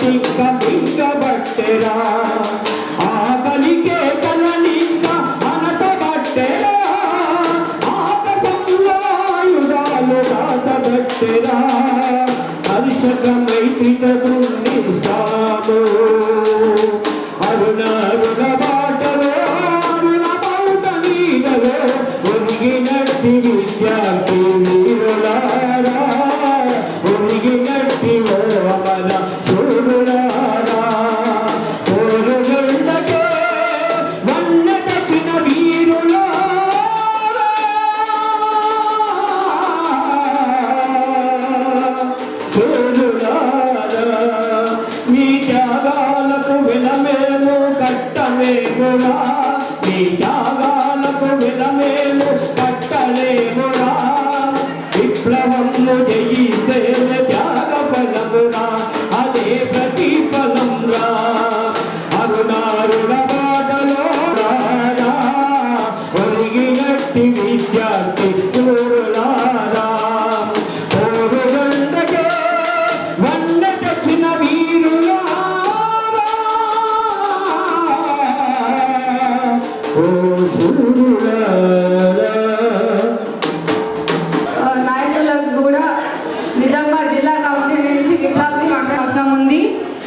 తిక్క మింగబట్టెరా ఆకలికే కలనింక మనసబట్టెరా ఆకాశంలో ఆయుధాలు దాచబట్టెరా హర్షక మైత్రితను నిస్తాము అరుణారుణ బాటలో అరుణ బాట నీడలో ఒరిగినట్టి విద్యార్థి వీరులారా ఒరిగినట్టి మన చూడులారా కోరుగండకే వన్న తెచ్చిన వీరులారా చూడులారా మీ త్యాగాలకు వినమేము కట్టమేమురా మీ త్యాగాలకు వినమేము కట్టలేమురా విప్లవము జయిస్తే త్యాగ ఫలమురా అదే ప్రతిఫలం రా అరుణారుణ బాటలో రారా ఒరిగినట్టి విద్యార్థి చూరులారా కోరుగండకే వన్న తెచ్చిన వీరులారా ఓ చూరులారా నిజామాబాద్ జిల్లా కమిటీ నుంచి విప్లవాన్ని అవసరం ఉంది.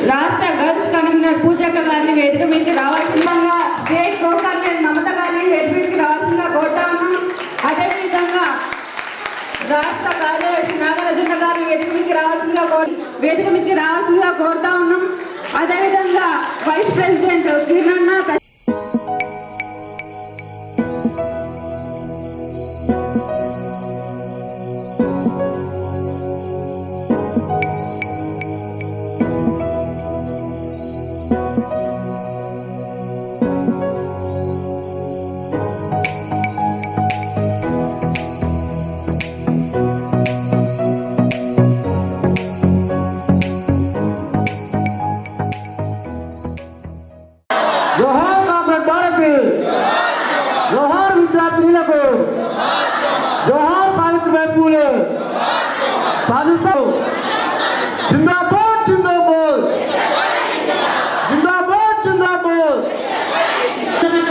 రాష్ట్ర గర్ల్స్ కన్వీనర్ పూజక్క గారిని వేదిక మీదకి రావాల్సిందిగా స్టేట్ కోఆర్డినేటర్ మమత గారిని వేదిక మీదకి రావాల్సిందిగా కోరుతా ఉన్నాం. అదేవిధంగా రాష్ట్ర కార్యదర్శి నాగార్జున గారిని వేదిక మీదకి రావాల్సిందిగా కోరుతా ఉన్నాం. అదేవిధంగా వైస్ ప్రెసిడెంట్ కిరణ్ జోహార్ కామ్రేడ్ భారతి జోహార్ విద్యార్థినులకు జోహార్ సావిత్రిబాయి పూలే సాధిస్తాం జిందాబాద్ జిందాబాద్ జిందాబాద్ జిందాబాద్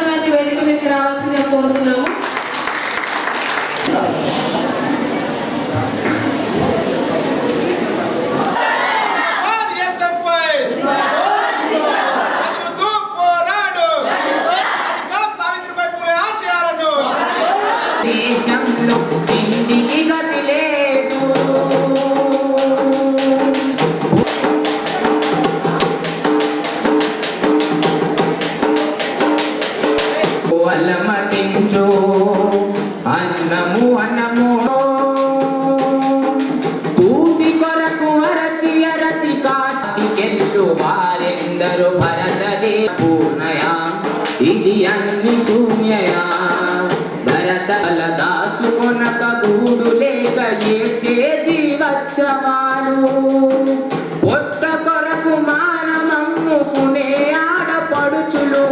గారిని వేదిక మీదకి రావాల్సిందిగా కోరుతున్నాము. దేశంలో తిండికి గతి లేదు అల్లమటించు అన్నము అన్నము కూటి కొరకు అరచి అరచి కాటికెళ్ళు వారెందరూ భరతదే పూర్ణయా ఇది అన్ని శూన్యయా భరతల దాచుకొనక గూడు లేక ఏడ్చే జీవచ్చవాలు పొట్ట కొరకు మానమమ్ముకునే ఆడపడుచులు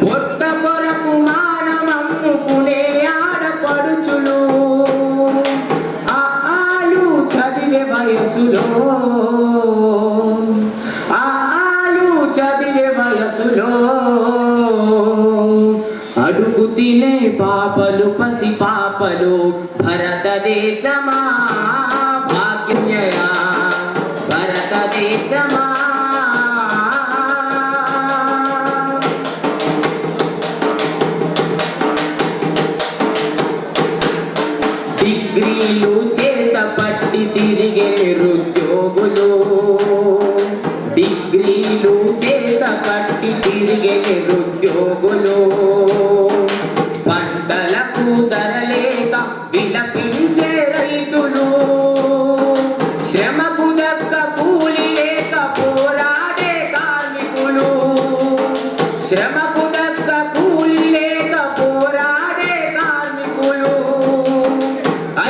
పొట్ట కొరకు మానమమ్ముకునే ఆడపడుచులు ఆలు చదివే వయసులో ఆలు చదివే వయసులో అడుగు తినే పాపలు పసి పాపలు భరతదేశమా భాగ్యమయా భారతదేశమా డిగ్రీలు చేత పట్టి తిరిగే నిరుద్యోగులు డిగ్రీలు చేత పట్టి తిరిగే నిరుద్యోగులు పంటలకు ధరలేక విలపించే రైతులు శ్రమకు దక్క కూలి లేక పోరాడే కార్మికులు శ్రమకు దక్క కూలి లేక పోరాడే కార్మికులు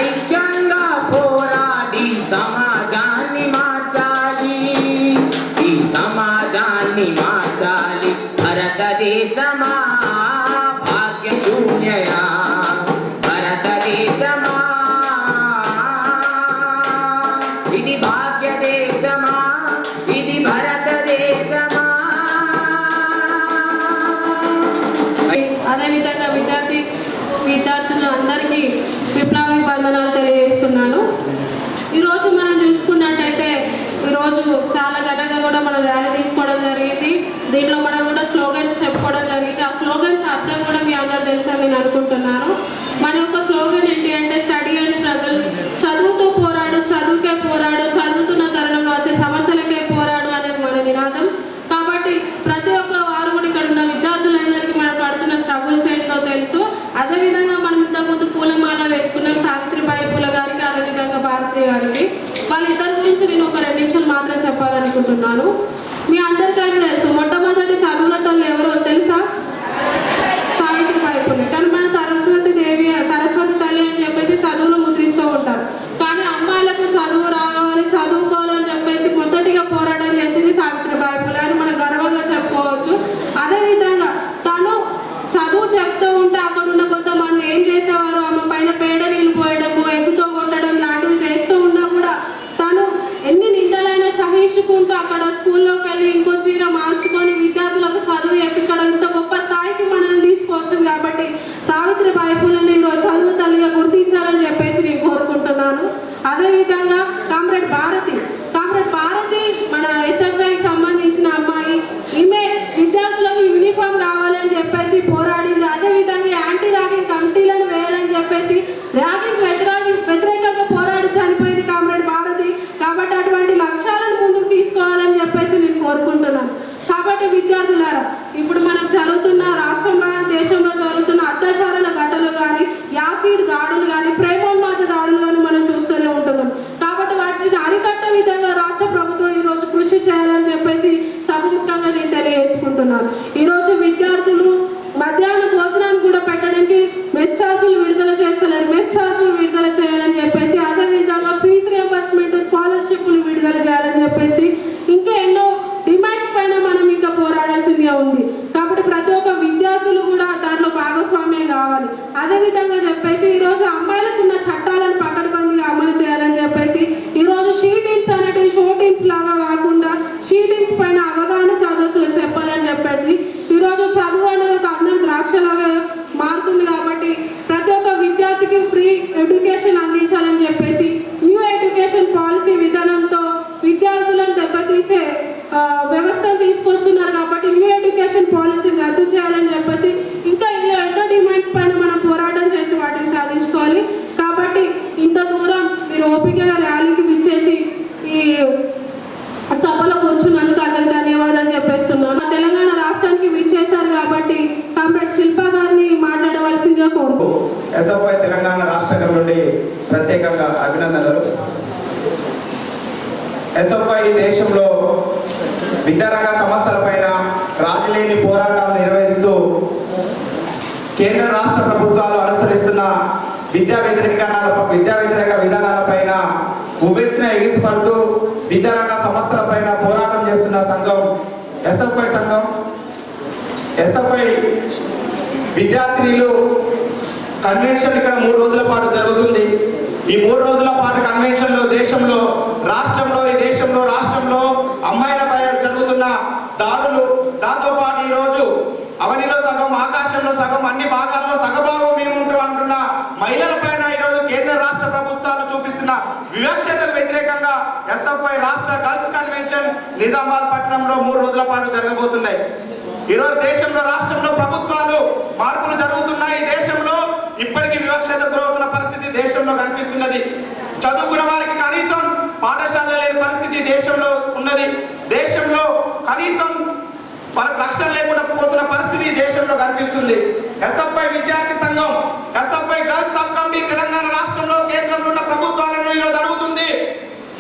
ఐక్యంగా పోరాడి సమాజాన్ని మార్చాలి ఈ సమాజాన్ని మార్చాలి భారతదేశమా భాగ్యశూన్యయా భారతదేశమా ఇది భాగ్యదేశమా విద్యార్థులు అందరికీ విప్లవ వందనాలు తెలియజేస్తున్నాను. ఈరోజు మనం చూసుకున్నట్టయితే ఈరోజు చాలా ఘనంగా కూడా మనం ర్యాలీ తీసుకోవడం జరిగింది. దీంట్లో మనం కూడా స్లోగన్స్ చెప్పుకోవడం జరిగింది. ఆ స్లోగన్స్ అర్థం కూడా మీ అందరూ తెలుసని నేను అనుకుంటున్నాను. మన యొక్క స్లోగన్ ఏంటి అంటే స్టడీ అండ్ స్ట్రగుల్, చదువుతూ పోరాడు, చదువుకే పోరాడు, చదువుతున్న తరుణంలో వచ్చే సమస్యలకే పోరాడు అనేది మన నినాదం. కాబట్టి ప్రతి ఒక్క వారు కూడా ఇక్కడ ఉన్న విద్యార్థులందరికీ మనం పడుతున్న స్ట్రగుల్స్ ఏంటో తెలుసు. అదేవిధంగా మనం ఇంతకుముందు పూలమాల వేసుకున్నాం సావిత్రిబాయి పూల గారికి, అదేవిధంగా భారతి గారికి. వాళ్ళిద్దరి గురించి నేను ఒక 2 నిమిషాలు మాత్రం చెప్పాలనుకుంటున్నాను. మీ అందరికీ తెలుసు మొట్టమొదటి చదువుల తల్లి ఎవరో తెలుసా? సావిత్రిబాయి పూలే. కానీ మన సరస్వతి తల్లి అని చెప్పేసి చదువులు ముద్రిస్తూ ఉంటారు. కానీ అమ్మాయిలకు చదువు రావాలి, చదువుకోవాలని చెప్పేసి మొదటిగా పోరాటం చేసింది సావిత్రిబాయి పూలే అని మనం గర్వంగా చెప్పుకోవచ్చు. అదేవిధంగా తను చదువు చెప్తూ ఉంటే అక్కడ ఉన్న కొంతమంది ఏం చేసేవారు, ఆమె పైన పేడ నీళ్ళు పోయడము, ఎగ్గుతో కొట్టడం లాంటివి చేస్తూ ఉన్నా కూడా తను ఎన్ని నిందలైనా సహించుకుంటూ అక్కడ స్కూల్లోకి వెళ్ళి ఇంకో చీర మార్చుకొని విద్యార్థులకు చదువు ఇక్కడ ఇంత గొప్ప స్థాయికి మనల్ని తీసుకొచ్చింది. కాబట్టి సావిత్రిబాయి పూలని ఈరోజు చదువు తల్లిగా గుర్తించాలని చెప్పేసి నేను కోరుకుంటున్నాను. అదేవిధంగా కామ్రేడ్ భారతి మన ఎస్ఎఫ్ఐకి సంబంధించిన అమ్మాయి. ఈమె విద్యార్థులకు యూనిఫామ్ కావాలని చెప్పేసి పోరాడింది. అదేవిధంగా యాంటీ ర్యాగింగ్ కమిటీలను వేయాలని చెప్పేసి ర్యాగింగ్ వ్యతిరేకంగా పోరాడి చనిపోయింది కామ్రేడ్ భారతి. కాబట్టి అటువంటి లక్ష్యాలను ముందుకు తీసుకోవాలని చెప్పేసి నేను కోరుకుంటున్నాను. కాబట్టి విద్యార్థులారా, ఇప్పుడు మనకు జరుగుతున్న రాష్ట్రంలో దేశంలో జరుగుతున్న అత్యాచారాల ఘటనలు కానీ, యాసిడ్ దాడులు కానీ, ప్రేమోన్మాద దాడులు కానీ మనం చూస్తూనే ఉంటున్నాం. కాబట్టి వాటిని అరికట్టే విధంగా రాష్ట్ర ప్రభుత్వం ఈరోజు కృషి చేయాలని చెప్పేసి సభముఖంగా నేను తెలియజేసుకుంటున్నాను. ఈరోజు విద్యార్థులు మధ్యాహ్న భోజనాన్ని కూడా పెట్టడానికి మెస్ ఛార్జీలు విడుదల చేస్తలేరు. మెస్ ఛార్జీలు విడుదల చేయాలని చెప్పేసి, అదేవిధంగా ఫీజు రియంబర్స్మెంట్, స్కాలర్షిప్లు విడుదల చేయాలని చెప్పేసి ఇంకా ఎన్నో డిమాండ్స్ పైన మనం ఇంకా పోరాడాల్సిందిగా ఉంది. కాబట్టి ప్రతి ఒక్క విద్యార్థులు కూడా దాంట్లో భాగస్వామ్యం కావాలి. అదేవిధంగా చెప్పేసి ఈరోజు అమ్మాయిలకు ఉన్న చట్టాలను పకడ్బందీగా అమలు చేయాలని చెప్పేసి ఈరోజు షీ టీమ్స్ అనేటివి షో టీమ్స్ లాగా కాకుండా షీ టీమ్స్ పైన అవగాహన సదస్సులు చెప్పాలని చెప్పేసి ఈరోజు చదువు అనేది ఒక అందరి ద్రాక్షలాగా మారుతుంది. కాబట్టి ప్రతి ఒక్క విద్యార్థికి ఫ్రీ ఎడ్యుకేషన్ అందించాలని చెప్పేసి న్యూ ఎడ్యుకేషన్ పాలసీ విధానంతో విద్యార్థులను దెబ్బతీసే వ్యవస్థను తీసుకొస్తున్నారు. కాబట్టి న్యూ ఎడ్యుకేషన్ పాలసీని రద్దు చేయాలని చెప్పేసి ఇంకా ఇలా ఎన్నో డిమాండ్స్ పైన మనం పోరాటం చేసి వాటిని సాధించుకోవాలి. కాబట్టి ఇంత దూరం మీరు ఓపికగా ర్యాలీకి విచ్చేసి ఈ సభలో కూర్చున్నందుకు అందరికి ధన్యవాదాలు చెప్పేస్తున్నాను. తెలంగాణ రాష్ట్రానికి విచ్చేశారు కాబట్టి కామ్రేడ్ శిల్ప గారిని మాట్లాడవలసిందిగా కోరుకుంటున్నాను. ఎస్ఎఫ్ఐ తెలంగాణ రాష్ట్రం నుండి ప్రత్యేకంగా అభినందనలు. ఎస్ఎఫ్ఐ దేశంలో విద్యారంగ సమస్యలపైన రాజీలేని పోరాటాలు నిర్వహిస్తూ కేంద్ర రాష్ట్ర ప్రభుత్వాలు అనుసరిస్తున్న విద్యా వ్యతిరేక విధానాలపైన ఉవ్వెత్తున ఎగిసిపడుతూ విద్యారంగ సమస్యలపైన పోరాటం చేస్తున్న సంఘం ఎస్ఎఫ్ఐ సంఘం. ఎస్ఎఫ్ఐ విద్యార్థినిలు కన్వెన్షన్ ఇక్కడ 3 రోజుల పాటు జరుగుతుంది. ఈ 3 రోజుల పాటు కన్వెన్షన్లో రాష్ట్రంలో అమ్మాయిలపై జరుగుతున్న దాడులు, దాంతోపాటు ఈరోజు అవనిలో సగం, ఆకాశంలో సగం, అన్ని భాగాల్లో సగభాగం మేముంటూ అంటున్న మహిళలపైన ఈరోజు కేంద్ర రాష్ట్ర ప్రభుత్వాలు చూపిస్తున్న వివక్షతకు వ్యతిరేకంగా ఎస్ఎఫ్ఐ రాష్ట్ర గర్ల్స్ కన్వెన్షన్ నిజామాబాద్ పట్టణంలో 3 రోజుల పాటు జరగబోతున్నాయి. ఈరోజు దేశంలో రాష్ట్రంలో ప్రభుత్వాలు మార్పులు జరుగుతున్నాయి. దేశంలో ఇప్పటికీ వివక్షత గురవుతున్న పరిస్థితి దేశంలో కనిపిస్తున్నది. చదువుకున్న వారికి కనీసం పాఠశాల లేని పరిస్థితి దేశంలో ఉన్నది. దేశంలో కనీసం రక్షణ లేకుండా పోతున్న పరిస్థితి దేశంలో కనిపిస్తుంది. ఎస్ఎఫ్ఐ విద్యార్థి సంఘం, SFI girls sub committee Telangana రాష్ట్రంలో కేంద్రంలో ఉన్న ప్రభుత్వాలను ఈరోజు అడుగుతుంది.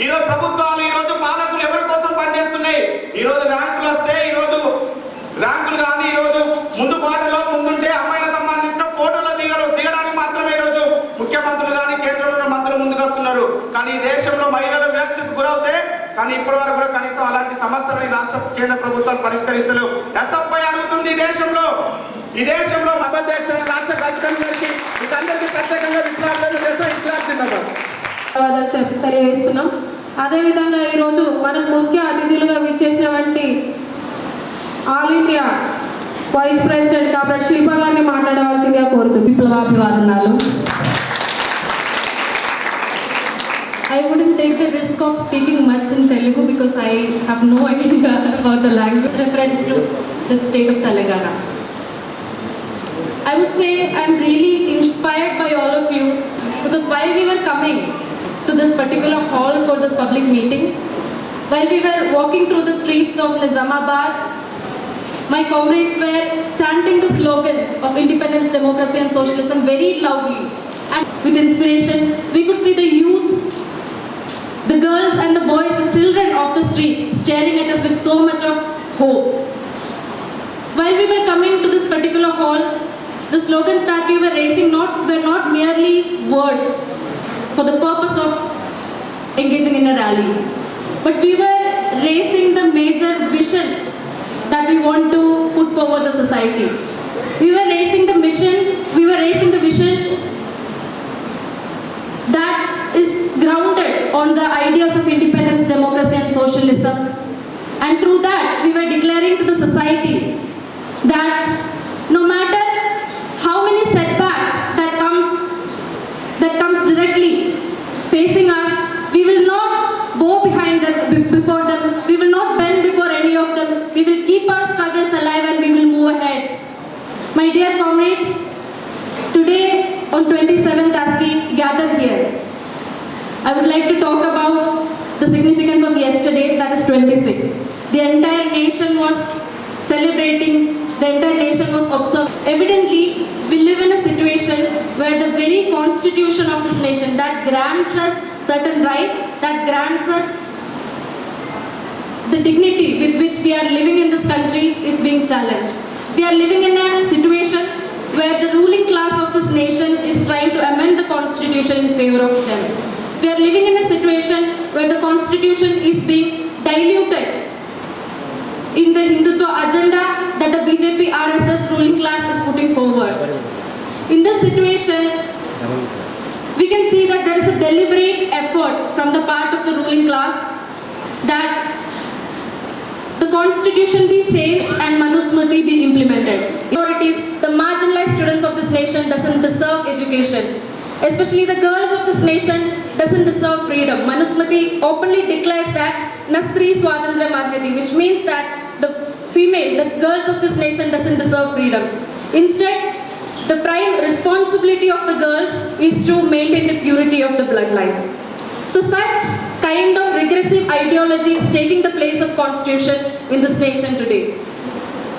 ఈరోజు ప్రభుత్వాలు, ఈరోజు పాలకులు ఎవరి కోసం పనిచేస్తున్నాయి? ఈరోజు ర్యాంకులు వస్తే, ఈరోజు ర్యాంకులు కానీ ఈరోజు ముందు పాటలో ముందుంటే అమ్మాయిలకు సంబంధించిన ఫోటోలు దిగడానికి మాత్రమే ఈరోజు ముఖ్యమంత్రులు కానీ కేంద్రంలో ఉన్న మంత్రులు ముందుకు వస్తున్నారు. కానీ ఈ దేశంలో మహిళలు వివక్షతకు గురవుతే కానీ ఇప్పటి వరకు కూడా కనీసం అలాంటి సమస్యలను ఈ రాష్ట్ర కేంద్ర ప్రభుత్వాలు పరిష్కరిస్తలేవు. ఎస్ఎఫ్ఐ అడుగుతుంది ఈ దేశంలో అధ్యక్షుడు రాష్ట్ర గర్ల్స్ కమిటీకి వీటందరికీ ప్రత్యేకంగా తెలియజేస్తున్నాం. అదేవిధంగా ఈరోజు మనకు ముఖ్య అతిథులుగా విచ్చేసినటువంటి ఆల్ ఇండియా వైస్ ప్రెసిడెంట్ కాబట్టి శిల్ప గారిని మాట్లాడవలసిందిగా కోరుతుంది. విప్లవాభివాదనాలు. I wouldn't take the risk of speaking much in Telugu because I have no idea about the language. Reference to the state of Telangana. I would say I'm really inspired by all of you because while we were coming to this particular hall for this public meeting, while we were walking through the streets of Nizamabad, my comrades were chanting the slogans of independence, democracy and socialism very loudly. And with inspiration, we could see the youth, the girls and the boys, the children of the street staring at us with so much of hope. While we were coming to this particular hall, the slogans that we were raising were not merely words for the purpose of engaging in a rally, but we were raising the major vision that we want to put forward the society. We were raising the mission, we were raising the vision that is grounded on the ideas of independence, democracy and socialism. And through that, we were declaring to the society that no matter how many setbacks that comes directly facing us, we will not bow before them, we will not bend before any of them, we will keep our struggles alive and we will move ahead. My dear comrades, today on 27th as we gather here, I would like to talk about the significance of yesterday, that is 26th. The entire nation was celebrating, the entire nation was observing. Evidently, we live in a situation where the very constitution of this nation that grants us certain rights, that grants us the dignity with which we are living in this country is being challenged. We are living in a situation where the ruling class of this nation is trying to amend the constitution in favor of them. We are living in a situation where the constitution is being diluted in the Hindutva agenda that the BJP RSS ruling class is putting forward. In this situation, we can see that there is a deliberate effort from the part of the ruling class that the constitution be changed and Manusmriti be implemented. Authorities, the marginalized students of this nation doesn't deserve education. Especially the girls of this nation doesn't deserve freedom. Manusmriti openly declares that Nastri Swadhantra Marhati, which means that the girls of this nation doesn't deserve freedom. Instead, the prime responsibility of the girls is to maintain the purity of the bloodline. So such kind of regressive ideology is taking the place of constitution in this nation today.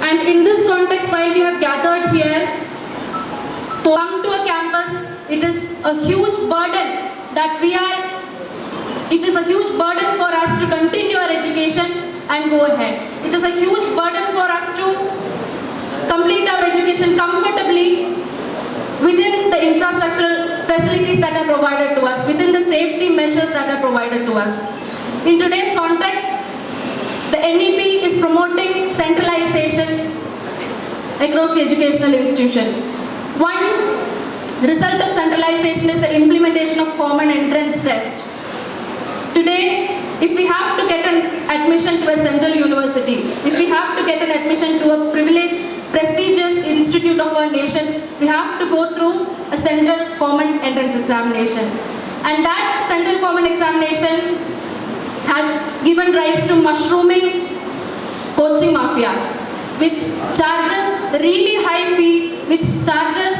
And in this context, while we have gathered here for come to a campus, it is a huge burden for us to continue our education and go ahead. It is a huge burden for us to complete our education comfortably within the infrastructural facilities that are provided to us, within the safety measures that are provided to us. In today's context, the NEP is promoting centralization across the educational institution. One result of centralization is the implementation of common entrance test. Today, if we have to get an admission to a central university, if we have to get an admission to a privileged, prestigious institute of our nation, we have to go through a central common entrance examination. And that central common examination has given rise to mushrooming coaching mafias, which charges really high fee, which charges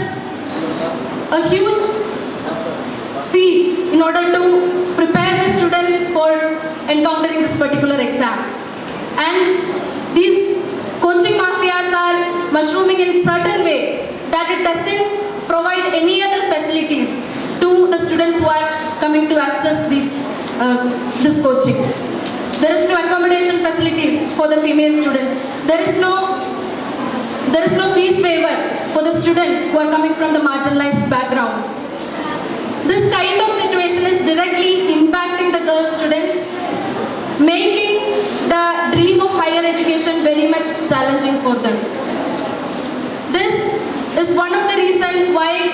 a huge fee in order to prepare the student for encountering this particular exam. And these coaching mafias are mushrooming in certain way that it doesn't provide any other facilities to the students who are coming to access this coaching. There is no accommodation facilities for the female students. There is no fees waiver for the students who are coming from the marginalized background. This kind of situation is directly impacting the girl students, making the dream of higher education very much challenging for them. This is one of the reasons why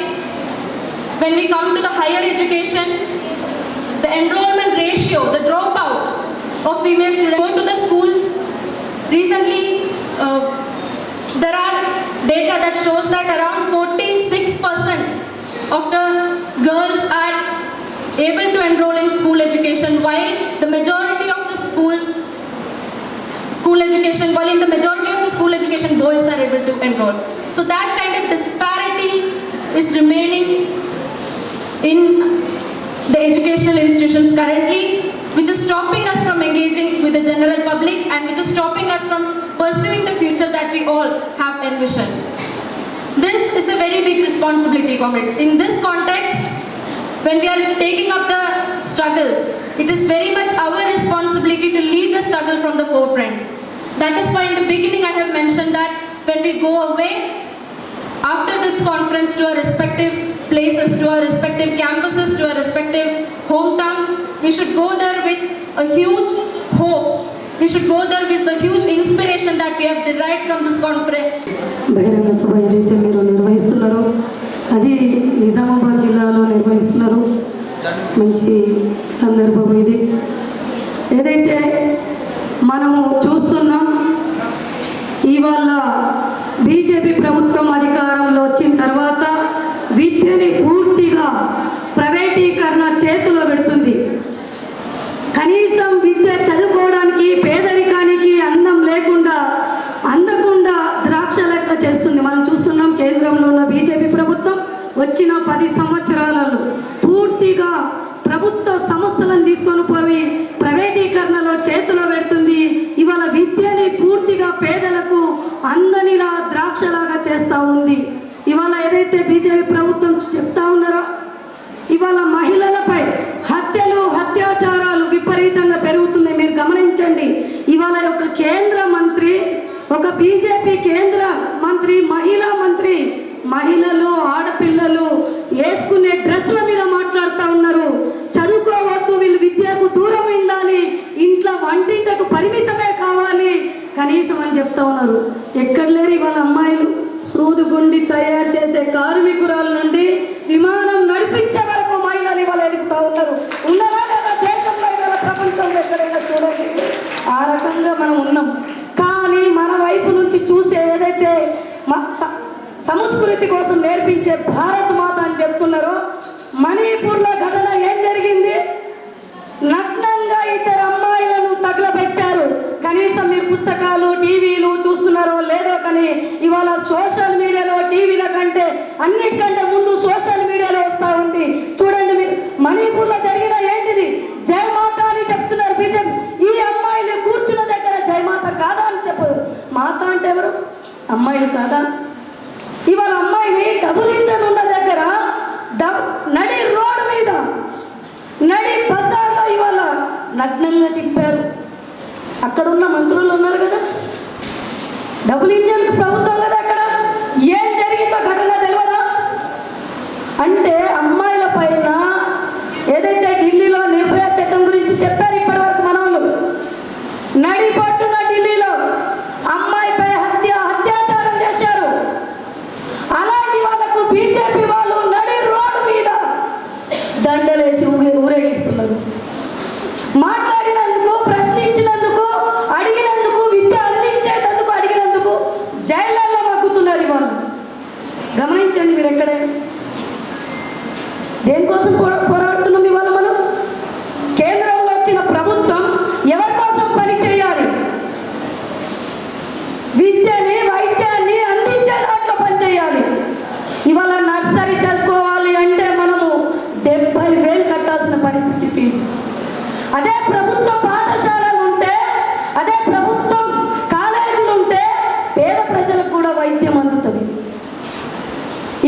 when we come to the higher education, the enrollment ratio, the dropout of female students go to the schools. Recently, there are data that shows that around 46% of the girls are able to enroll in school education, while in the majority of the school education boys are able to enroll. So that kind of disparity is remaining in the educational institutions currently, which is stopping us from engaging with the general public and which is stopping us from pursuing the future that we all have envisioned. This is a very big responsibility, comrades. In this context, when we are taking up the struggles, it is very much our responsibility to lead the struggle from the forefront. That is why in the beginning I have mentioned that when we go away after this conference to our respective places, to our respective campuses, to our respective hometowns, we should go there with a huge hope. We should go there with the huge inspiration that we have derived from this conference. బహిరంగ సభ ఏదైతే మీరు నిర్వహిస్తున్నారో అది నిజామాబాద్ జిల్లాలో నిర్వహిస్తున్నారు. మంచి సందర్భం ఇది. ఏదైతే మనము చూస్తున్నాం, ఇవాళ బీజేపీ ప్రభుత్వం అధికారంలో వచ్చిన తర్వాత విద్యని పూర్తిగా ప్రైవేటీకరణ చేతిలో పెడుతుంది. కనీసం విద్య చదువుకోవడానికి పేదరికానికి అన్నం లేకుండా అందకుండా ద్రాక్ష లెక్క చేస్తుంది. మనం చూస్తున్నాం కేంద్రంలో ఉన్న బీజేపీ ప్రభుత్వం వచ్చిన 10 సంవత్సరాలలో పూర్తిగా ప్రభుత్వ సంస్థలను తీసుకొని పోయి ప్రైవేటీకరణలో చేతిలో పెడుతుంది. ఇవాళ విద్యని పూర్తిగా పేదలకు అందనిలా ద్రాక్షలాగా చేస్తూ ఉంది. ఇవాళ ఏదైతే బీజేపీ ప్రభుత్వం చెప్తా ఉన్నారో, ఇవాళ మహిళలపై హత్యలు అత్యాచారాలు విపరీతంగా పెరుగుతున్నాయి. మీరు గమనించండి, ఇవాళ ఒక కేంద్ర మంత్రి, ఒక బీజేపీ కేంద్ర మంత్రి, మహిళా మంత్రి మహిళలు ఆడపిల్లలు వేసుకునే డ్రెస్ల మీద మాట్లాడుతూ ఉన్నారు. చదువుకోవద్దు, వీళ్ళు విద్యకు దూరం ఉండాలి, ఇంట్లో వంటింటకు పరిమితమే కావాలి కనీసం అని చెప్తా ఉన్నారు. ఎక్కడ లేరు ఇవాళ అమ్మాయిలు సూదుగుండి తయారు చేసే కార్మికురాల నుండి విమానం నడిపించే వరకు మహిళలు ఇవాళ ఎదుగుతూ ఉన్నారు. ఉన్నదా లేదా దేశంలో ఇవాళ ప్రపంచంలో ఎక్కడైనా చూడండి, ఆ రకంగా మనం ఉన్నాం. కానీ మన వైపు నుంచి చూసే ఏదైతే సంస్కృతి కోసం నేర్పించే భారత్ మాత అని చెప్తున్నారో, మణిపూర్లో ఘటన ఏం జరిగింది? నగ్నంగా ఇద్దరు అమ్మాయిలను తగలబెట్టారు. కనీసం మీరు పుస్తకాలు టీవీలు చూస్తున్నారో లేదో కానీ ఇవాళ సోషల్ మీడియాలో టీవీల కంటే అన్నిటికంటే ముందు సోషల్ మీడియాలో వస్తూ ఉంది. చూడండి మీరు, మణిపూర్లో జరిగిన ఏంటిది? జయమాత అని చెప్తున్నారు బీజేపీ. ఈ అమ్మాయిలు కూర్చున్న దగ్గర జయమాత కాదా అని చెప్పదు. మాత అంటే ఎవరు? అమ్మాయిలు కాదా? ఇవాళ అమ్మాయిని డబుల్ ఇంజన్ ఉన్న దగ్గర నడి రోడ్డు మీద నడి బజార్లో ఇవాళ నగ్నంగా తిప్పారు. అక్కడ ఉన్న మంత్రులు ఉన్నారు కదా, డబుల్ ఇంజన్ ప్రభుత్వం కదా అక్కడ. ఏం జరిగిందో ఘటన తెలియదా? అంటే అమ్మాయిల పైన ఏదైతే ఢిల్లీలో నిర్భయ చట్టం గురించి చెప్పారు ఇప్పటి వరకు మన వాళ్ళు, నడిపట్టున ఢిల్లీలో అమ్మాయిపై అత్యాచారం చేశారు. అలాంటి వాళ్ళకు బీజేపీ వాళ్ళు నడి రోడ్డు మీద దండలేసి ఊరేగిస్తున్నారు. మాట్లాడినందుకు, ప్రశ్నించినందుకు, అడిగినందుకు, విద్య అందించేటందుకు అడిగినందుకు జైళ్ళల్లో మగ్గుతున్నారు ఇవాళ. గమనించండి మీరు ఎక్కడైనా. దేనికోసం పోరాడుతున్నాం ఇవాళ మనం? కేంద్రంలో వచ్చిన ప్రభుత్వం ఎవరి కోసం పని చేయాలి? విద్యని వైద్యాన్ని అందించే దాంట్లో పనిచేయాలి. ఇవాళ నర్సరీ చదువుకోవాలి అంటే మనము 70,000 కట్టాల్సిన పరిస్థితి ఫీజు. అదే ప్రభుత్వ పాఠశాలలు ఉంటే, అదే ప్రభుత్వం కాలేజీలు ఉంటే పేద ప్రజలకు కూడా వైద్యం అందుతుంది.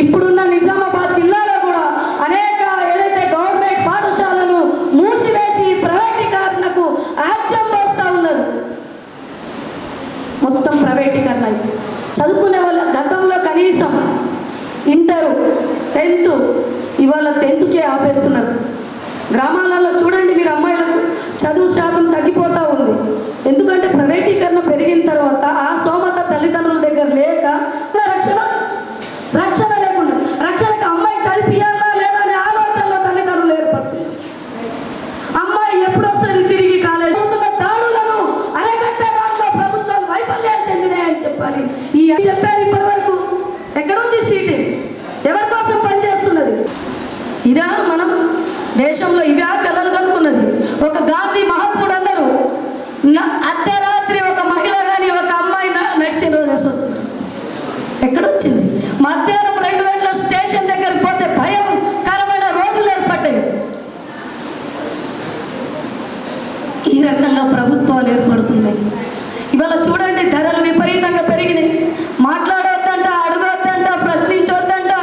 ఇప్పుడున్న నిజామాబాద్ జిల్లాలో కూడా అనేక ఏదైతే గవర్నమెంట్ పాఠశాలను మూసివేసి ప్రైవేటీకరణకు ఆజ్యం పోస్తూ ఉన్నారు. మొత్తం ప్రైవేటీకరణ. చదువుకునే వాళ్ళ గతంలో కనీసం ఇంటరు 10th, ఇవాళ 10thకే ఆపేస్తున్నారు. గ్రామాలలో చూడండి మీరు, అమ్మాయిలకు చదువు శాతం తగ్గిపోతూ ఉంది. ఎందుకంటే ప్రైవేటీకరణ పెరిగిన తర్వాత ఆ స్తోమత తల్లిదండ్రుల దగ్గర లేక రక్షణ లేకుండా, రక్షణకు అమ్మాయి చదివియాలా లేదా అనే ఆలోచనలో తల్లిదండ్రులు ఏర్పడుతుంది. అమ్మాయి ఎప్పుడు వస్తుంది తిరిగి కాలేజ్? దాడులను అరగట్టే దాంట్లో ప్రభుత్వం వైఫల్యాలు చెందినాయని చెప్పాలి. ఈ చెప్పే దేశంలో ఇవే కలలు కనుక్కున్నది. ఒక గాంధీ మహాత్ముడు అన్నారు, అర్ధరాత్రి ఒక మహిళ కానీ ఒక అమ్మాయి నడిచిన రోజు ఎక్కడొచ్చింది? మధ్యాహ్నం 2 గంటల స్టేషన్ దగ్గరికి పోతే భయంకరమైన రోజులు ఏర్పడ్డాయి. ఈ రకంగా ప్రభుత్వాలు ఏర్పడుతున్నాయి. ఇవాళ చూడండి, ధరలు విపరీతంగా పెరిగినాయి. మాట్లాడవద్దంట, అడగవద్దంట, ప్రశ్నించవద్దంట,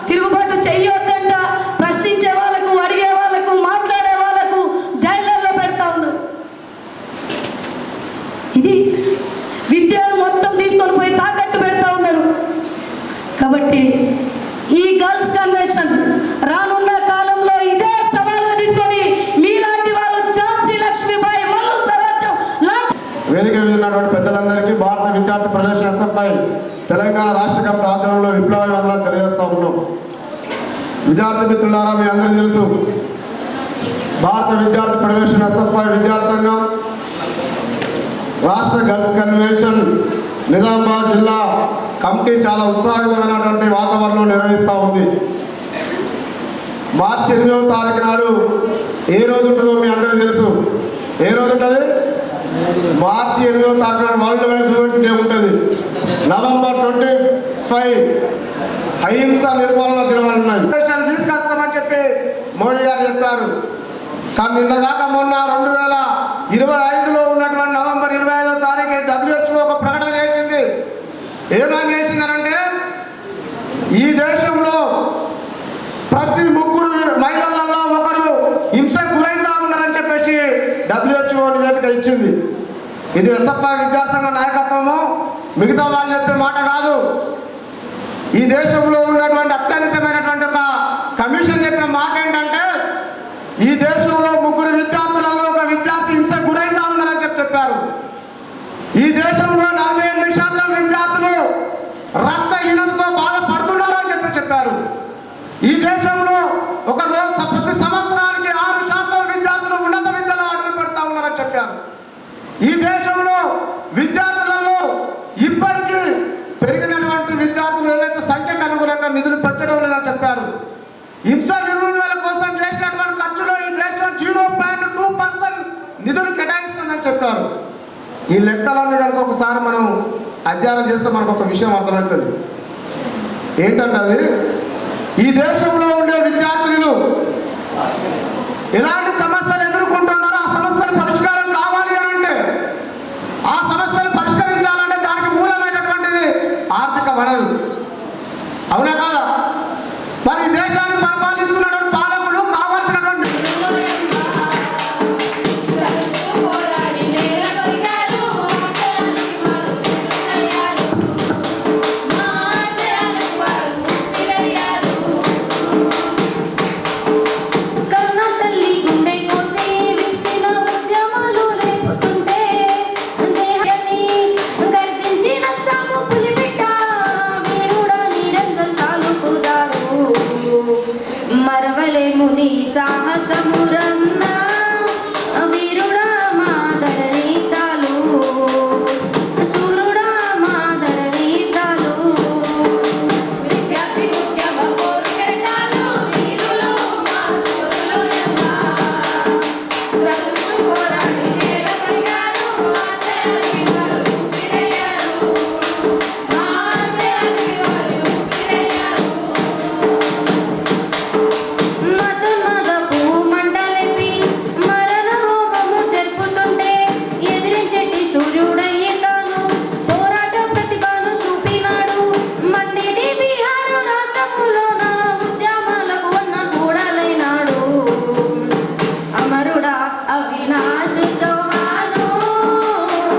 తిరుగుబాటు చెయ్యొద్దంట. ప్రశ్నించే వాళ్ళకు, అడిగే వాళ్ళకు, మాట్లాడే వాళ్ళకు జైళ్ళల్లో పెడతా ఉన్నారు. ఇది విద్యను మొత్తం తీసుకొని పోయి తాకట్టు పెడతా ఉన్నారు. కాబట్టి ఈ గర్ల్స్ కన్వెన్షన్ రానున్న కాలంలో ఇదే సవాల్గా తీసుకొని మీలాంటి వాళ్ళు ఝాన్సీ లక్ష్మీబాయి, మల్లు సరాజ్యం లాంటి వేదిక మీద ఉన్నటువంటి పెద్దలందరికీ భారత విద్యార్థి ఫెడరేషన్ ఎస్ఎఫ్ఐ తెలంగాణ రాష్ట్ర కమిటీ ఆధ్వర్యంలో విప్లవ వందనాలు తెలియజేస్తూ ఉన్నాం. విద్యార్థి మిత్రులారా, మీ అందరికీ తెలుసు, భారత విద్యార్థి ఫెడరేషన్ ఎస్ఎఫ్ఐ విద్యార్థి సంఘం రాష్ట్ర గర్ల్స్ కన్వెన్షన్ నిజామాబాద్ జిల్లా కమిటీ చాలా ఉత్సాహమైనటువంటి వాతావరణం నిర్వహిస్తూ ఉంది. మార్చి 8వ తారీఖు నాడు ఏ రోజు ఉంటుందో మీ అందరికీ తెలుసు. ఏ రోజు ఉంటుంది? మార్చి 8వ తారీఖు నాడు వరల్డ్ వైడ్ ఉమెన్స్ డే ఉంటుంది. నవంబర్ 25 అహింస నిర్మూలన దినాలు ఉన్నాయి. తీసుకొస్తామని చెప్పి మోడీ గారు చెప్పారు. కానీ నిన్నదాకా మొన్న 2025లో ఉన్నటువంటి నవంబర్ 25వ తారీఖు WHO ఒక ప్రకటన చేసింది. ఏమని చేసిందనంటే, ఈ దేశంలో ప్రతి 3 మహిళలలో ఒకరు హింసకు గురైతా ఉన్నారని చెప్పేసి WHO నివేదిక ఇచ్చింది. ఇది ఎస్ఎఫ్ఐ విద్యాసంఘ నాయకత్వము, మిగతా వాళ్ళు చెప్పే మాట కాదు. ఈ దేశంలో ఉన్నటువంటి అత్యధికమైనటువంటి ఒక కమిషన్ చెప్పిన మాట ఏంటంటే, ఈ దేశంలో 3 విద్యార్థులలో ఒక విద్యార్థి హింసకు గురైతా ఉన్నారని చెప్పారు. ఈ దేశంలో 48% విద్యార్థులు రక్తహీనతతో బాధపడుతున్నారని చెప్పారు. ఈ దేశంలో ప్రతి సంవత్సరానికి 6% విద్యార్థులు ఉన్నత విద్యలో అడుగు పెడతా ఉన్నారని చెప్పారు. ఈ దేశంలో విద్యార్థులలో ఇప్పటికీ పెరిగినటువంటి విద్యార్థులు ఏదైతే సంఖ్యకు అనుగుణంగా నిధులు పెట్టడం లేదని చెప్పారు. హింస నిర్మూలన కోసం చేసినటువంటి ఖర్చులో ఈ దేశం 0.2% నిధులు కేటాయిస్తుందని చెప్పారు. ఈ లెక్కలన్నీ కనుక ఒకసారి మనం అధ్యయనం చేస్తే మనకు ఒక విషయం అర్థమవుతుంది. ఏంటంటే, అది ఈ దేశంలో ఉండే విద్యార్థులు ఎలాంటి సమస్యలు ఎదుర్కొంటున్నారో ఆ సమస్యలు పరిష్కారం కావాలి అని అంటే, ఆ సమస్యలు పరిష్కరించాలంటే దానికి మూలమైనటువంటిది ఆర్థిక వనరు. అవునా కాదా? మరి దేశాన్ని పరిపాలిస్తున్నటువంటి పాలకులు కావాల్సినటువంటి సాహసమురన్న వీరుడా మాదరణీతాలు, సూర్యుడా మాదరణీతాలు, విద్యార్థి ఉద్యమ పోరుకెరటాలు, వీరులు మా సూర్యులు, చదువు పోరాడి నేల కొరిగారు, ఆశయానికి వారు ఊపిరయ్యారు, ఆశయానికి వారు ఊపిరయ్యారు. మధుమదపు మంటలెత్తి మరణ హోమము జరుపుతుంటే ఎదిరించేటి సూర్యుడయ్యి తాను పోరాట ప్రతిభను చూపినాడు. మండిటి బీహారు రాష్ట్రములోన ఉద్యమాలకు వన్న కూడలైనాడు. అమరుడా అవినాష్ చౌహాను,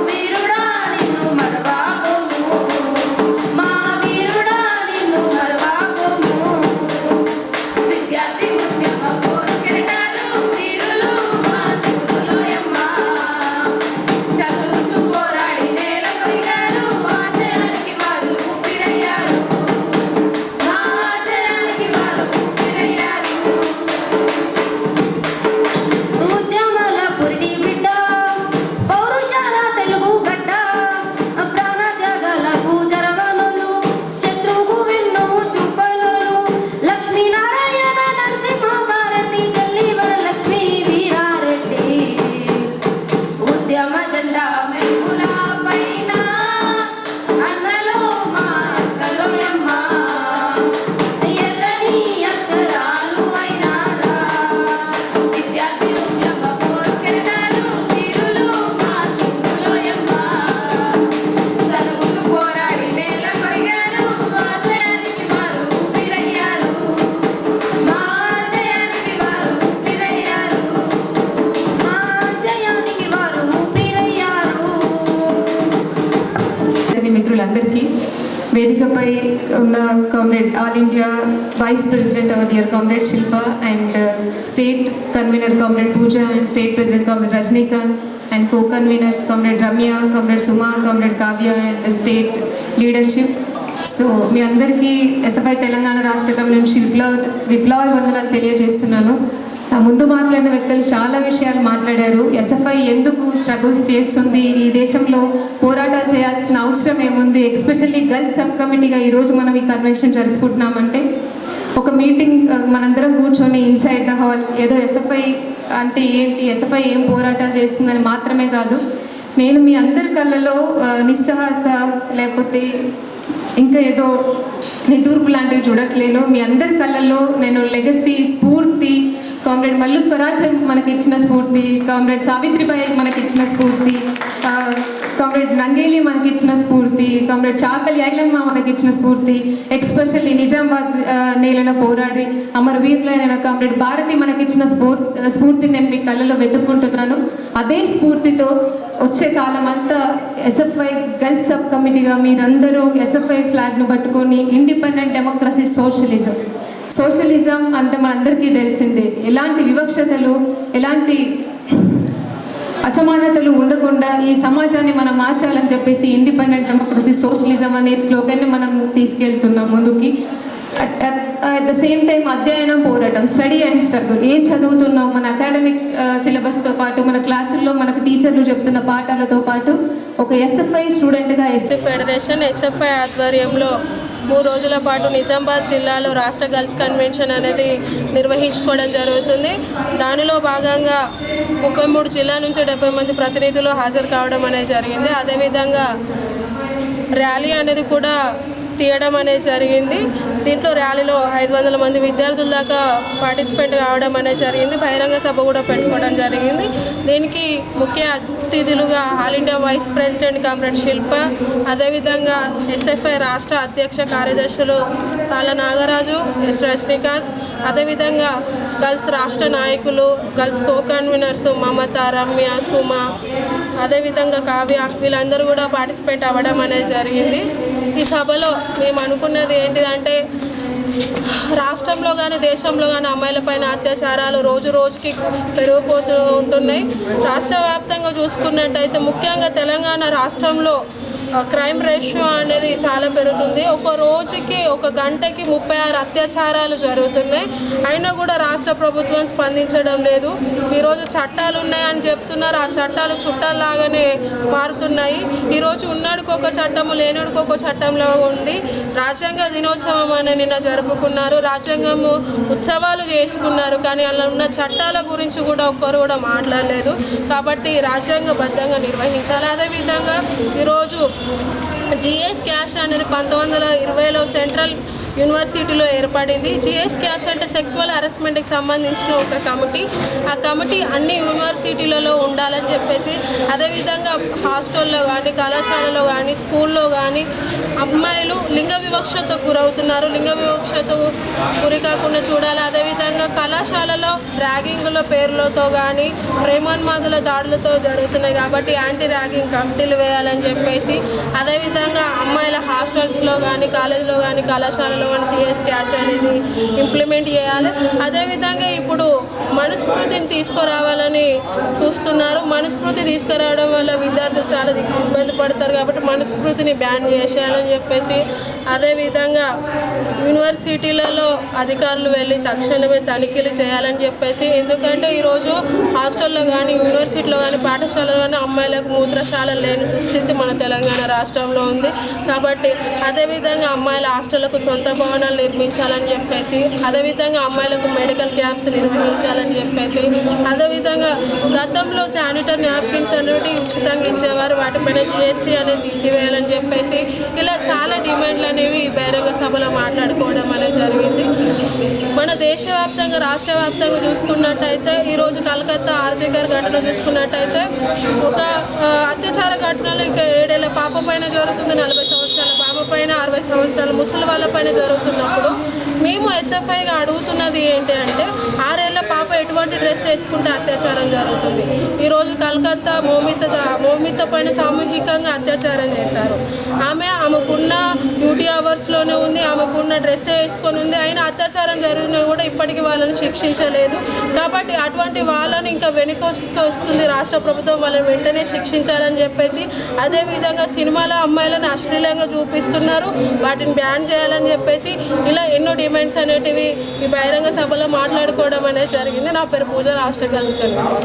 వీరుడా నిన్ను మరవాబోము, మా వీరుడా నిన్ను మరవాబోము. విద్యార్థి ఉద్యమ పోరుకెరటాలు, వీరులు మా సూర్యులోయమ్మ, చదువుతూ పోరాడి నేల కొరిగారు, ఆశయానికి వారు ఊపిరయ్యారు, మా ఆశయానికి వారు ఊపిరయ్యారు. ఉద్యమాల పురిటి బిడ్డ, పౌరుషాల తెలుగు గడ్డ, ప్రాణత్యాగాలకు జరవనులు, శత్రువుకు వెన్ను చూపలు, లక్ష్మీనారాయణ నరసింహ భారతి అందరికీ, వేదికపై ఉన్న comrade all India vice president our dear comrade Shilpa and state convener comrade Pooja and state president comrade Rajinikanth and co conveners comrade Ramya, comrade Suma, comrade Kavya and state leadership. So మీ అందరికీ ఎస్ఎఫ్ఐ తెలంగాణ రాష్ట్ర కమిటీ నుంచి విప్లవ వందనాలు తెలియజేస్తున్నాను. నా ముందు మాట్లాడిన వ్యక్తులు చాలా విషయాలు మాట్లాడారు. ఎస్ఎఫ్ఐ ఎందుకు స్ట్రగుల్స్ చేస్తుంది, ఈ దేశంలో పోరాటాలు చేయాల్సిన అవసరం ఏముంది, ఎస్పెషల్లీ గర్ల్స్ సబ్ కమిటీగా ఈరోజు మనం ఈ కన్వెన్షన్ జరుపుకుంటున్నామంటే ఒక మీటింగ్ మనందరం కూర్చొని ఇన్సైడ్ ద హాల్ ఏదో ఎస్ఎఫ్ఐ అంటే ఏంటి, ఎస్ఎఫ్ఐ ఏం పోరాటాలు చేస్తుందని మాత్రమే కాదు, నేను మీ అందరి కళ్ళలో నిస్సహాస లేకపోతే ఇంకా ఏదో నిట్టూర్పు లాంటివి చూడట్లేను. మీ అందరి కళ్ళల్లో నేను లెగసీ, స్ఫూర్తి, కామ్రేడ్ మల్లు స్వరాజ్యం మనకిచ్చిన స్ఫూర్తి, కామ్రేడ్ సావిత్రిబాయి మనకిచ్చిన స్ఫూర్తి, కామ్రేడ్ నంగేలి మనకిచ్చిన స్ఫూర్తి, కామ్రేడ్ చాకలి ఐలమ్మ మనకిచ్చిన స్ఫూర్తి, ఎస్పెషల్లీ నిజామాబాద్ నేలన పోరాడి అమరవీరులైన కామ్రేడ్ భారతి మనకిచ్చిన స్ఫూర్తిని నేను మీ కళ్ళలో వెతుక్కుంటున్నాను. అదే స్ఫూర్తితో వచ్చే కాలం అంతా ఎస్ఎఫ్ఐ గర్ల్స్ సబ్ కమిటీగా మీరందరూ ఎస్ఎఫ్ఐ ఫ్లాగ్ను పట్టుకొని ఇండిపెండెంట్ డెమోక్రసీ, సోషలిజం అంటే మనందరికీ తెలిసిందే. ఎలాంటి వివక్షతలు, ఎలాంటి అసమానతలు ఉండకుండా ఈ సమాజాన్ని మనం మార్చాలని చెప్పేసి ఇండిపెండెంట్ డెమోక్రసీ, సోషలిజం అనే స్లోగన్ని మనం తీసుకెళ్తున్నాం ముందుకి. అట్ ద సేమ్ టైం అధ్యయనం, పోరాటం, స్టడీ అండ్ స్ట్రగుల్. ఏం చదువుతున్నాం, మన అకాడమిక్ సిలబస్తో పాటు మన క్లాసుల్లో మనకు టీచర్లు చెప్తున్న పాఠాలతో పాటు ఒక ఎస్ఎఫ్ఐ స్టూడెంట్గా ఫెడరేషన్ ఎస్ఎఫ్ఐ ఆధ్వర్యంలో 3 రోజుల పాటు నిజామాబాద్ జిల్లాలో రాష్ట్ర గర్ల్స్ కన్వెన్షన్ అనేది నిర్వహించుకోవడం జరుగుతుంది. దానిలో భాగంగా 33 జిల్లాల నుంచి 70 మంది ప్రతినిధులు హాజరు కావడం అనేది జరిగింది. అదేవిధంగా ర్యాలీ అనేది కూడా తీయడం అనేది జరిగింది. దీంట్లో ర్యాలీలో 500 మంది విద్యార్థుల దాకా పార్టిసిపేట్ కావడం అనేది జరిగింది. బహిరంగ సభ కూడా పెట్టుకోవడం జరిగింది. దీనికి ముఖ్య అతిథులుగా all India vice president comrade Shilpa, అదేవిధంగా ఎస్ఎఫ్ఐ రాష్ట్ర అధ్యక్ష కార్యదర్శులు తాళ్ళ నాగరాజు, ఎస్ రజనీకాంత్, అదేవిధంగా గర్ల్స్ రాష్ట్ర నాయకులు, గర్ల్స్ కో-కన్వీనర్స్ మమత, రమ్య, సుమ, అదేవిధంగా కావ్య, వీళ్ళందరూ కూడా పార్టిసిపేట్ అవ్వడం అనేది జరిగింది. ఈ సభలో మేము అనుకున్నది ఏంటిదంటే రాష్ట్రంలో కానీ దేశంలో కానీ అమ్మాయిలపైన అత్యాచారాలు రోజు రోజుకి పెరిగిపోతూ ఉంటున్నాయి. రాష్ట్ర వ్యాప్తంగా చూసుకున్నట్టయితే ముఖ్యంగా తెలంగాణ రాష్ట్రంలో క్రైమ్ రేషియో అనేది చాలా పెరుగుతుంది. ఒక రోజుకి 1 గంటకి 36 అత్యాచారాలు జరుగుతున్నాయి. అయినా కూడా రాష్ట్ర ప్రభుత్వం స్పందించడం లేదు. ఈరోజు చట్టాలు ఉన్నాయని చెప్తున్నారు, ఆ చట్టాలు చుట్టాల్లాగానే మారుతున్నాయి. ఈరోజు ఉన్నాడికి ఒక చట్టము, లేనుడికి ఒక చట్టంలో ఉంది. రాజ్యాంగ దినోత్సవం అని నిన్న జరుపుకున్నారు, రాజ్యాంగము ఉత్సవాలు చేసుకున్నారు, కానీ అలా ఉన్న చట్టాల గురించి కూడా ఒక్కరు కూడా మాట్లాడలేదు. కాబట్టి రాజ్యాంగబద్ధంగా నిర్వహించాలి. అదేవిధంగా ఈరోజు జిఎస్ క్యాష్ అనేది 1920లో సెంట్రల్ యూనివర్సిటీలో ఏర్పడింది. జిఎస్ క్యాష్ అంటే సెక్సువల్ హరాస్మెంట్కి సంబంధించిన ఒక కమిటీ. ఆ కమిటీ అన్ని యూనివర్సిటీలలో ఉండాలని చెప్పేసి, అదేవిధంగా హాస్టల్లో కానీ, కళాశాలలో కానీ, స్కూల్లో కానీ అమ్మాయిలు లింగ వివక్షతకు గురవుతున్నారు. లింగ వివక్షతకు గురి కాకుండా చూడాలి. అదేవిధంగా కళాశాలలో ర్యాగింగ్ల పేర్లతో కానీ, ప్రేమాన్మాదుల దాడులతో జరుగుతున్నాయి. కాబట్టి యాంటీ ర్యాగింగ్ కమిటీలు వేయాలని చెప్పేసి, అదేవిధంగా అమ్మాయిల హాస్టల్స్లో కానీ, కాలేజీలో కానీ, కళాశాలలో జిఎస్ క్యాష్ అనేది ఇంప్లిమెంట్ చేయాలి. అదేవిధంగా ఇప్పుడు మనుస్మృతిని తీసుకురావాలని చూస్తున్నారు. మనుస్మృతి తీసుకురావడం వల్ల విద్యార్థులు చాలా ఇబ్బంది పడతారు. కాబట్టి మనుస్మృతిని బ్యాన్ చేసేయాలని చెప్పేసి, అదేవిధంగా యూనివర్సిటీలలో అధికారులు వెళ్ళి తక్షణమే తనిఖీలు చేయాలని చెప్పేసి, ఎందుకంటే ఈరోజు హాస్టల్లో కానీ, యూనివర్సిటీలో కానీ, పాఠశాలలో కానీ అమ్మాయిలకు మూత్రశాలలు లేని దుస్థితి మన తెలంగాణ రాష్ట్రంలో ఉంది. కాబట్టి అదేవిధంగా అమ్మాయిల హాస్టళ్లకు సొంత భవనాలు నిర్మించాలని చెప్పేసి, అదేవిధంగా అమ్మాయిలకు మెడికల్ క్యాంప్స్ నిర్వహించాలని చెప్పేసి, అదేవిధంగా గతంలో శానిటరీ నాప్కిన్స్ అనేవి ఉచితంగా ఇచ్చేవారు, వాటిపైన జిఎస్టీ అనేది తీసివేయాలని చెప్పేసి, ఇలా చాలా డిమాండ్లు అనేవి బహిరంగ సభలో మాట్లాడుకోవడం అనేది జరిగింది. మన దేశవ్యాప్తంగా, రాష్ట్ర వ్యాప్తంగా చూసుకున్నట్టయితే ఈరోజు కలకత్తా ఆర్జేకర్ ఘటన చూసుకున్నట్టయితే ఒక అత్యాచార ఘటనలో ఇంకా 7 ఏళ్ల పాప పైన జరుగుతుంది, 40 సంవత్సరాల పాప పైన 60 సంవత్సరాల ముసలి వాళ్ళ పైన జరుగుతున్నప్పుడు మేము ఎస్ఎఫ్ఐగా అడుగుతున్నది ఏంటి అంటే 6 ఏళ్ల పాప ఎటువంటి డ్రెస్ వేసుకుంటే అత్యాచారం జరుగుతుంది. ఈరోజు కలకత్తా మోమిత పైన సామూహికంగా అత్యాచారం చేశారు. ఆమెకున్న డ్యూటీ అవర్స్లోనే ఉంది, ఆమెకున్న డ్రెస్ వేసుకొని ఉంది. అయినా అత్యాచారం జరిగినా కూడా ఇప్పటికీ వాళ్ళని శిక్షించలేదు. కాబట్టి అటువంటి వాళ్ళని ఇంకా వెనుకొస్తూ వస్తుంది రాష్ట్ర ప్రభుత్వం, వాళ్ళని వెంటనే శిక్షించాలని చెప్పేసి, అదేవిధంగా సినిమాలో అమ్మాయిలను అశ్లీలంగా చూపిస్తున్నారు, వాటిని బ్యాన్ చేయాలని చెప్పేసి ఇలా ఎన్నో డిమాండ్స్ అనేటివి ఈ బహిరంగ సభలో మాట్లాడుకోవడం అనేది జరిగింది. నా పేరు పూజ, రాష్ట్ర గర్ల్స్ కన్వీనర్.